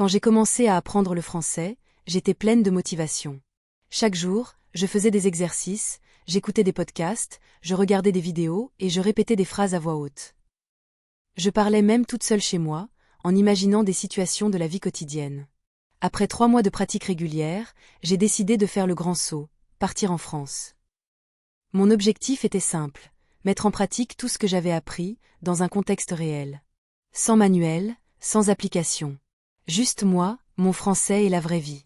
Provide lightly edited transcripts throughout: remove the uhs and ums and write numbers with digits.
Quand j'ai commencé à apprendre le français, j'étais pleine de motivation. Chaque jour, je faisais des exercices, j'écoutais des podcasts, je regardais des vidéos et je répétais des phrases à voix haute. Je parlais même toute seule chez moi, en imaginant des situations de la vie quotidienne. Après 3 mois de pratique régulière, j'ai décidé de faire le grand saut, partir en France. Mon objectif était simple, mettre en pratique tout ce que j'avais appris, dans un contexte réel. Sans manuel, sans application. Juste moi, mon français et la vraie vie.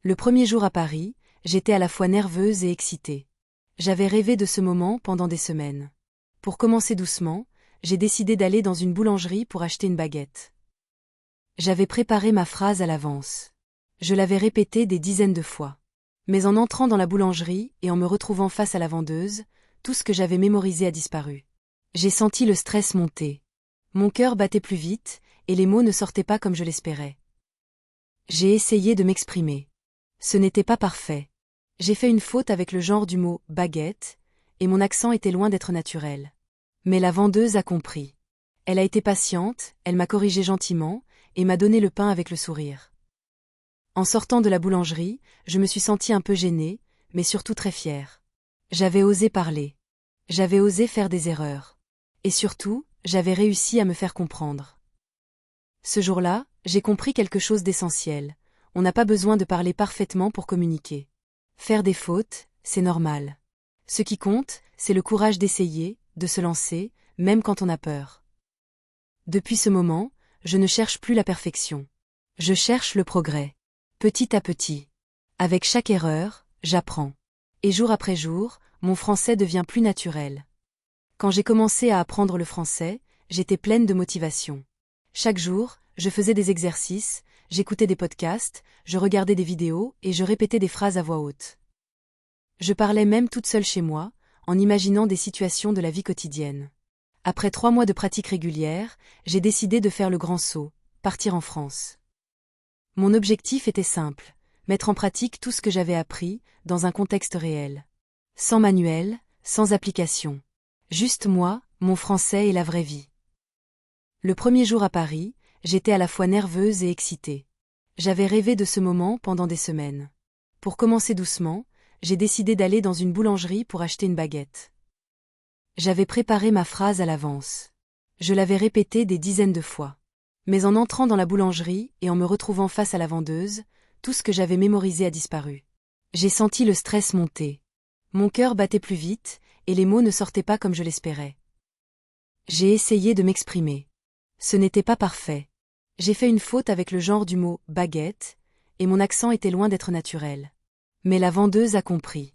Le premier jour à Paris, j'étais à la fois nerveuse et excitée. J'avais rêvé de ce moment pendant des semaines. Pour commencer doucement, j'ai décidé d'aller dans une boulangerie pour acheter une baguette. J'avais préparé ma phrase à l'avance. Je l'avais répétée des dizaines de fois. Mais en entrant dans la boulangerie et en me retrouvant face à la vendeuse, tout ce que j'avais mémorisé a disparu. J'ai senti le stress monter. Mon cœur battait plus vite, et les mots ne sortaient pas comme je l'espérais. J'ai essayé de m'exprimer. Ce n'était pas parfait. J'ai fait une faute avec le genre du mot « baguette », et mon accent était loin d'être naturel. Mais la vendeuse a compris. Elle a été patiente, elle m'a corrigé gentiment, et m'a donné le pain avec le sourire. En sortant de la boulangerie, je me suis sentie un peu gênée, mais surtout très fière. J'avais osé parler. J'avais osé faire des erreurs. Et surtout, j'avais réussi à me faire comprendre. Ce jour-là, j'ai compris quelque chose d'essentiel. On n'a pas besoin de parler parfaitement pour communiquer. Faire des fautes, c'est normal. Ce qui compte, c'est le courage d'essayer, de se lancer, même quand on a peur. Depuis ce moment, je ne cherche plus la perfection. Je cherche le progrès. Petit à petit. Avec chaque erreur, j'apprends. Et jour après jour, mon français devient plus naturel. Quand j'ai commencé à apprendre le français, j'étais pleine de motivation. Chaque jour, je faisais des exercices, j'écoutais des podcasts, je regardais des vidéos et je répétais des phrases à voix haute. Je parlais même toute seule chez moi, en imaginant des situations de la vie quotidienne. Après 3 mois de pratique régulière, j'ai décidé de faire le grand saut, partir en France. Mon objectif était simple, mettre en pratique tout ce que j'avais appris, dans un contexte réel. Sans manuel, sans application. Juste moi, mon français et la vraie vie. Le premier jour à Paris, j'étais à la fois nerveuse et excitée. J'avais rêvé de ce moment pendant des semaines. Pour commencer doucement, j'ai décidé d'aller dans une boulangerie pour acheter une baguette. J'avais préparé ma phrase à l'avance. Je l'avais répétée des dizaines de fois. Mais en entrant dans la boulangerie et en me retrouvant face à la vendeuse, tout ce que j'avais mémorisé a disparu. J'ai senti le stress monter. Mon cœur battait plus vite, et les mots ne sortaient pas comme je l'espérais. J'ai essayé de m'exprimer. Ce n'était pas parfait. J'ai fait une faute avec le genre du mot « baguette », et mon accent était loin d'être naturel. Mais la vendeuse a compris.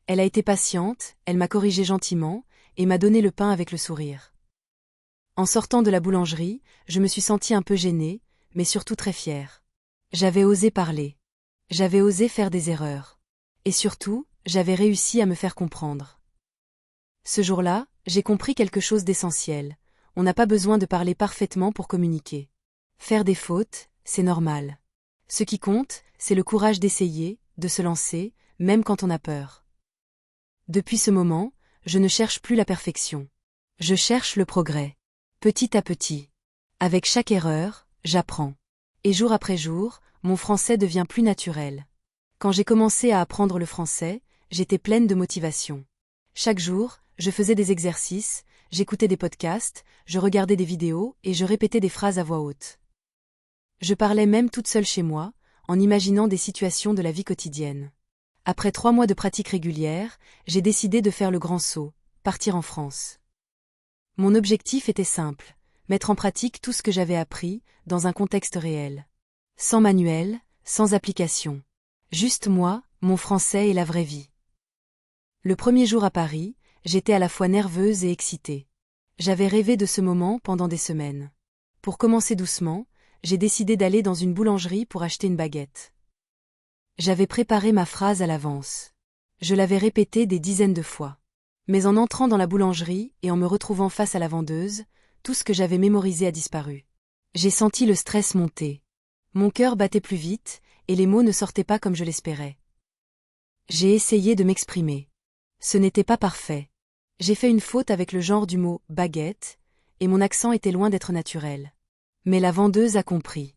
Elle a été patiente, elle m'a corrigé gentiment, et m'a donné le pain avec le sourire. En sortant de la boulangerie, je me suis sentie un peu gênée, mais surtout très fière. J'avais osé parler. J'avais osé faire des erreurs. Et surtout, j'avais réussi à me faire comprendre. Ce jour-là, j'ai compris quelque chose d'essentiel. On n'a pas besoin de parler parfaitement pour communiquer. Faire des fautes, c'est normal. Ce qui compte, c'est le courage d'essayer, de se lancer, même quand on a peur. Depuis ce moment, je ne cherche plus la perfection. Je cherche le progrès. Petit à petit. Avec chaque erreur, j'apprends. Et jour après jour, mon français devient plus naturel. Quand j'ai commencé à apprendre le français, j'étais pleine de motivation. Chaque jour, je faisais des exercices, j'écoutais des podcasts, je regardais des vidéos et je répétais des phrases à voix haute. Je parlais même toute seule chez moi, en imaginant des situations de la vie quotidienne. Après 3 mois de pratique régulière, j'ai décidé de faire le grand saut, partir en France. Mon objectif était simple, mettre en pratique tout ce que j'avais appris, dans un contexte réel. Sans manuel, sans application. Juste moi, mon français et la vraie vie. Le premier jour à Paris, j'étais à la fois nerveuse et excitée. J'avais rêvé de ce moment pendant des semaines. Pour commencer doucement, j'ai décidé d'aller dans une boulangerie pour acheter une baguette. J'avais préparé ma phrase à l'avance. Je l'avais répétée des dizaines de fois. Mais en entrant dans la boulangerie et en me retrouvant face à la vendeuse, tout ce que j'avais mémorisé a disparu. J'ai senti le stress monter. Mon cœur battait plus vite, et les mots ne sortaient pas comme je l'espérais. J'ai essayé de m'exprimer. Ce n'était pas parfait. J'ai fait une faute avec le genre du mot « baguette », et mon accent était loin d'être naturel. Mais la vendeuse a compris.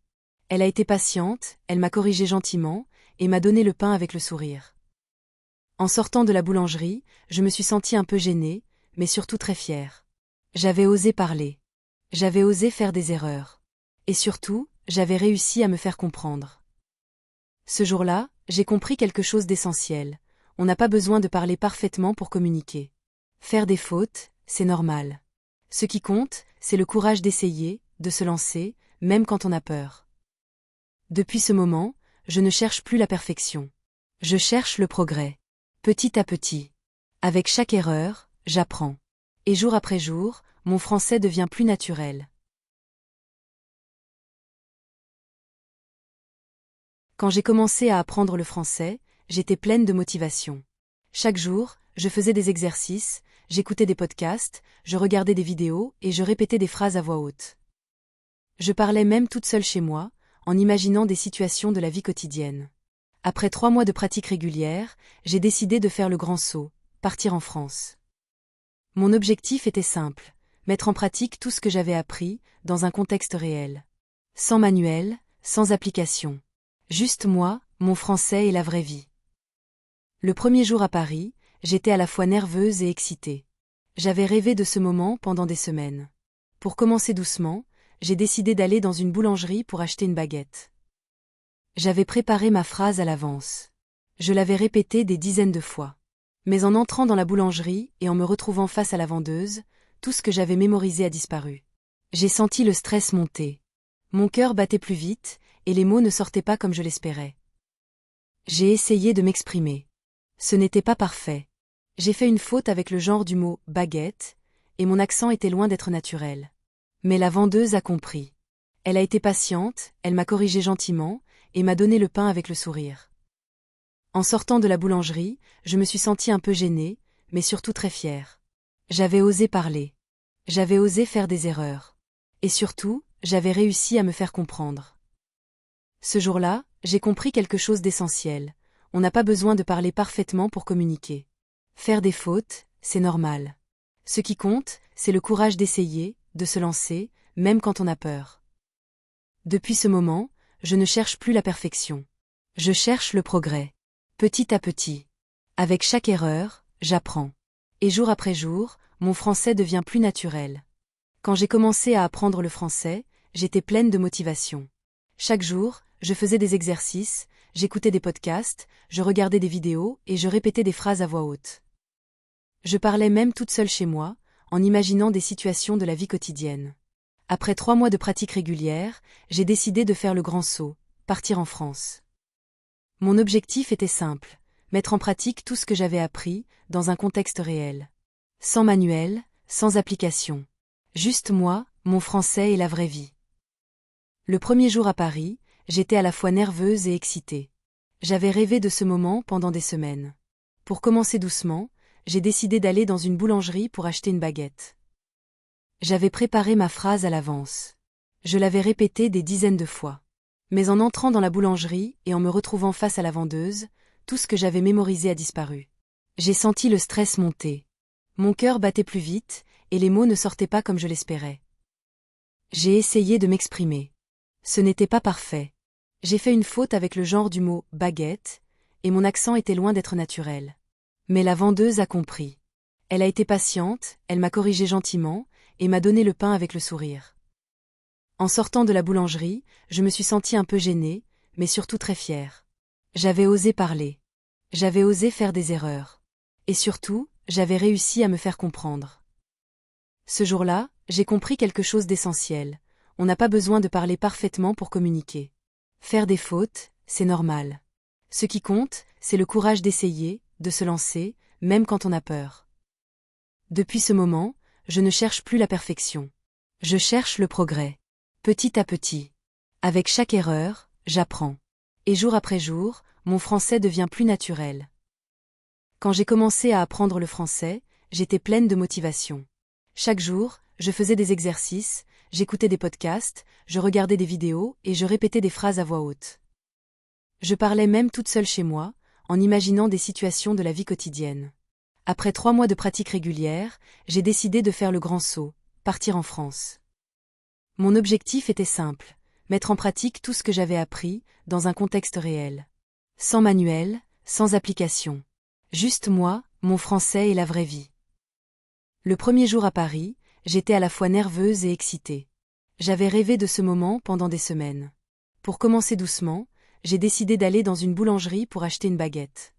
Elle a été patiente, elle m'a corrigé gentiment, et m'a donné le pain avec le sourire. En sortant de la boulangerie, je me suis sentie un peu gênée, mais surtout très fière. J'avais osé parler. J'avais osé faire des erreurs. Et surtout, j'avais réussi à me faire comprendre. Ce jour-là, j'ai compris quelque chose d'essentiel. On n'a pas besoin de parler parfaitement pour communiquer. Faire des fautes, c'est normal. Ce qui compte, c'est le courage d'essayer, de se lancer, même quand on a peur. Depuis ce moment, je ne cherche plus la perfection. Je cherche le progrès. Petit à petit. Avec chaque erreur, j'apprends. Et jour après jour, mon français devient plus naturel. Quand j'ai commencé à apprendre le français, j'étais pleine de motivation. Chaque jour, je faisais des exercices, j'écoutais des podcasts, je regardais des vidéos et je répétais des phrases à voix haute. Je parlais même toute seule chez moi, en imaginant des situations de la vie quotidienne. Après 3 mois de pratique régulière, j'ai décidé de faire le grand saut, partir en France. Mon objectif était simple, mettre en pratique tout ce que j'avais appris, dans un contexte réel. Sans manuel, sans application. Juste moi, mon français et la vraie vie. Le premier jour à Paris, j'étais à la fois nerveuse et excitée. J'avais rêvé de ce moment pendant des semaines. Pour commencer doucement, j'ai décidé d'aller dans une boulangerie pour acheter une baguette. J'avais préparé ma phrase à l'avance. Je l'avais répétée des dizaines de fois. Mais en entrant dans la boulangerie et en me retrouvant face à la vendeuse, tout ce que j'avais mémorisé a disparu. J'ai senti le stress monter. Mon cœur battait plus vite, et les mots ne sortaient pas comme je l'espérais. J'ai essayé de m'exprimer. Ce n'était pas parfait. J'ai fait une faute avec le genre du mot « baguette », et mon accent était loin d'être naturel. Mais la vendeuse a compris. Elle a été patiente, elle m'a corrigé gentiment, et m'a donné le pain avec le sourire. En sortant de la boulangerie, je me suis sentie un peu gênée, mais surtout très fière. J'avais osé parler. J'avais osé faire des erreurs. Et surtout, j'avais réussi à me faire comprendre. Ce jour-là, j'ai compris quelque chose d'essentiel. On n'a pas besoin de parler parfaitement pour communiquer. Faire des fautes, c'est normal. Ce qui compte, c'est le courage d'essayer, de se lancer, même quand on a peur. Depuis ce moment, je ne cherche plus la perfection. Je cherche le progrès. Petit à petit. Avec chaque erreur, j'apprends. Et jour après jour, mon français devient plus naturel. Quand j'ai commencé à apprendre le français, j'étais pleine de motivation. Chaque jour, je faisais des exercices, j'écoutais des podcasts, je regardais des vidéos et je répétais des phrases à voix haute. Je parlais même toute seule chez moi, en imaginant des situations de la vie quotidienne. Après 3 mois de pratique régulière, j'ai décidé de faire le grand saut, partir en France. Mon objectif était simple, mettre en pratique tout ce que j'avais appris, dans un contexte réel. Sans manuel, sans application. Juste moi, mon français et la vraie vie. Le premier jour à Paris, j'étais à la fois nerveuse et excitée. J'avais rêvé de ce moment pendant des semaines. Pour commencer doucement, j'ai décidé d'aller dans une boulangerie pour acheter une baguette. J'avais préparé ma phrase à l'avance. Je l'avais répétée des dizaines de fois. Mais en entrant dans la boulangerie et en me retrouvant face à la vendeuse, tout ce que j'avais mémorisé a disparu. J'ai senti le stress monter. Mon cœur battait plus vite, et les mots ne sortaient pas comme je l'espérais. J'ai essayé de m'exprimer. Ce n'était pas parfait. J'ai fait une faute avec le genre du mot « baguette », et mon accent était loin d'être naturel. Mais la vendeuse a compris. Elle a été patiente, elle m'a corrigé gentiment, et m'a donné le pain avec le sourire. En sortant de la boulangerie, je me suis sentie un peu gênée, mais surtout très fière. J'avais osé parler. J'avais osé faire des erreurs. Et surtout, j'avais réussi à me faire comprendre. Ce jour-là, j'ai compris quelque chose d'essentiel. On n'a pas besoin de parler parfaitement pour communiquer. Faire des fautes, c'est normal. Ce qui compte, c'est le courage d'essayer, de se lancer, même quand on a peur. Depuis ce moment, je ne cherche plus la perfection. Je cherche le progrès. Petit à petit. Avec chaque erreur, j'apprends. Et jour après jour, mon français devient plus naturel. Quand j'ai commencé à apprendre le français, j'étais pleine de motivation. Chaque jour, je faisais des exercices, j'écoutais des podcasts, je regardais des vidéos et je répétais des phrases à voix haute. Je parlais même toute seule chez moi, en imaginant des situations de la vie quotidienne. Après 3 mois de pratique régulière, j'ai décidé de faire le grand saut, partir en France. Mon objectif était simple, mettre en pratique tout ce que j'avais appris, dans un contexte réel. Sans manuel, sans application. Juste moi, mon français et la vraie vie. Le premier jour à Paris, j'étais à la fois nerveuse et excitée. J'avais rêvé de ce moment pendant des semaines. Pour commencer doucement, j'ai décidé d'aller dans une boulangerie pour acheter une baguette.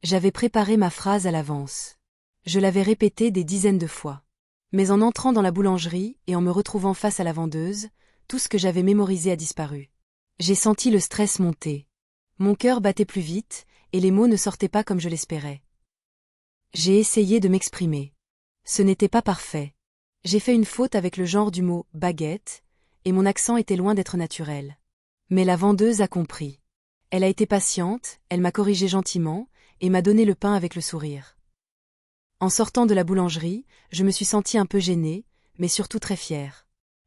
J'avais préparé ma phrase à l'avance. Je l'avais répétée des dizaines de fois. Mais en entrant dans la boulangerie et en me retrouvant face à la vendeuse, tout ce que j'avais mémorisé a disparu. J'ai senti le stress monter. Mon cœur battait plus vite, et les mots ne sortaient pas comme je l'espérais. J'ai essayé de m'exprimer. Ce n'était pas parfait. J'ai fait une faute avec le genre du mot « baguette », et mon accent était loin d'être naturel. Mais la vendeuse a compris. Elle a été patiente, elle m'a corrigé gentiment, et m'a donné le pain avec le sourire. En sortant de la boulangerie, je me suis sentie un peu gênée, mais surtout très fière.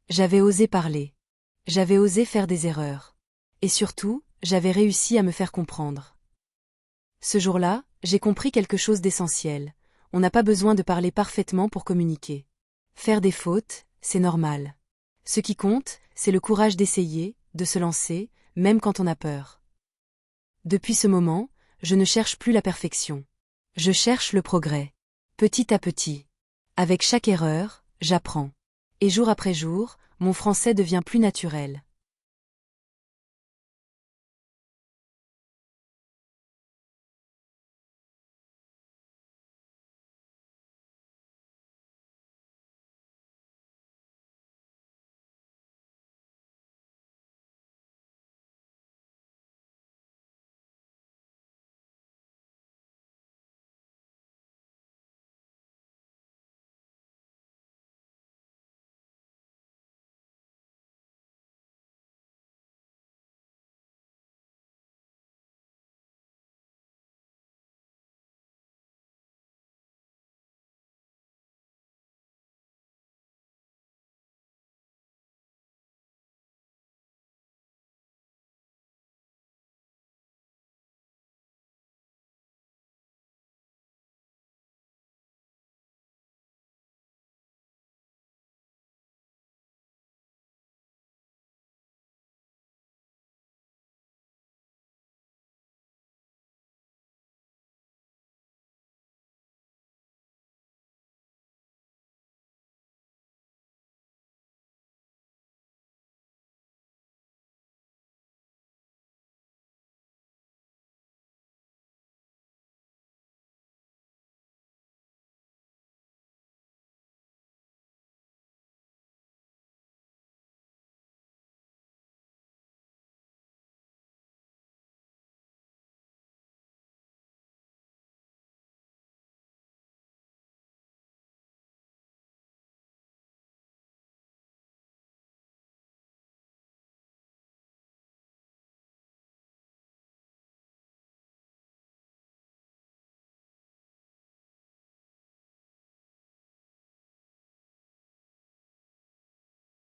J'avais osé parler. J'avais osé faire des erreurs. Et surtout, j'avais réussi à me faire comprendre. Ce jour-là, j'ai compris quelque chose d'essentiel. On n'a pas besoin de parler parfaitement pour communiquer. Faire des fautes, c'est normal. Ce qui compte, c'est le courage d'essayer, de se lancer, même quand on a peur. Depuis ce moment, je ne cherche plus la perfection. Je cherche le progrès. Petit à petit. Avec chaque erreur, j'apprends. Et jour après jour, mon français devient plus naturel.